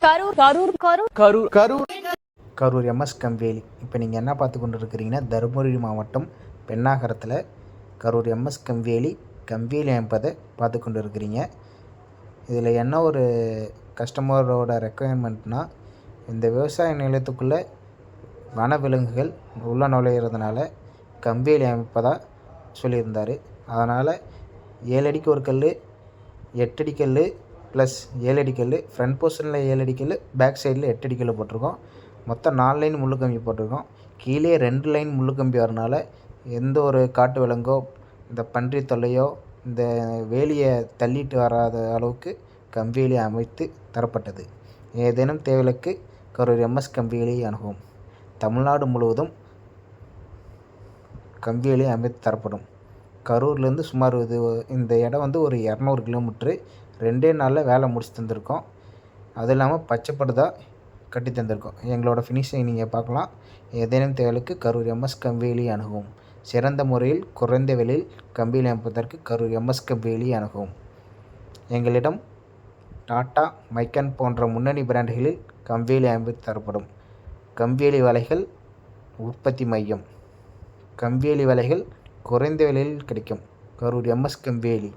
Karur Karur Karur Karur Karur Karur MS கம்பேலி. இப்போ நீங்கள் என்ன பார்த்து கொண்டு இருக்கிறீங்கன்னா, தருமபுரி மாவட்டம் பெண்ணாகரத்தில் கரூர் எம்எஸ் கம்பேலி அமைப்பதை பார்த்து கொண்டு இருக்கிறீங்க. இதில் என்ன ஒரு கஸ்டமரோட ரெக்குயர்மெண்ட்னால், இந்த விவசாய நிலத்துக்குள்ளே வனவிலங்குகள் உள்ள நுழையிறதுனால கம்பேலி அமைப்பதாக சொல்லியிருந்தார். அதனால் 7 அடிக்கு ஒரு கல், 8 அடி கல் ப்ளஸ் 7 அடி கல், ஃப்ரண்ட் போர்ஷனில் 7 அடி கல், பேக் சைடில் 8 அடி கல் போட்டிருக்கோம். மொத்தம் 4 லைன் முள்ளுக்கம்பி போட்டிருக்கோம். கீழே 2 லைன் முள்ளுக்கம்பி வரனால எந்த ஒரு காட்டு விலங்கோ, இந்த பன்றி தொல்லையோ, இந்த வேலியை தள்ளிட்டு வராத அளவுக்கு கம்பேலி அமைத்து தரப்பட்டது. ஏதேனும் தேவைகளுக்கு கரூர் எம்எஸ் கம்பேலி அணுகும். தமிழ்நாடு முழுவதும் கம்பேலி அமைத்து தரப்படும். கரூர்லேருந்து சுமார் இந்த இடம் ஒரு 200 கிலோமீட்ரு. 2 நாளில் வேலை முடிச்சு தந்திருக்கோம். அது இல்லாமல் பச்சைப்படுதா கட்டி தந்திருக்கோம். எங்களோட ஃபினிஷிங் நீங்கள் பார்க்கலாம். ஏதேனும் தேவைகளுக்கு கரூர் எம்எஸ் கம்பேலி அணுகவும். சிறந்த முறையில் குறைந்த விலையில் கம்பேலி அமைப்பதற்கு கரூர் எம்எஸ் கம்பேலி அணுகவும். எங்களிடம் டாட்டா, மைக்கன் போன்ற முன்னணி பிராண்டுகளில் கம்பேலி அமைத்து தரப்படும். கம்பேலி வலைகள் உற்பத்தி மையம். கம்பேலி வலைகள் குறைந்த விலையில் கிடைக்கும். கரூர் எம்எஸ் கம்பேலி.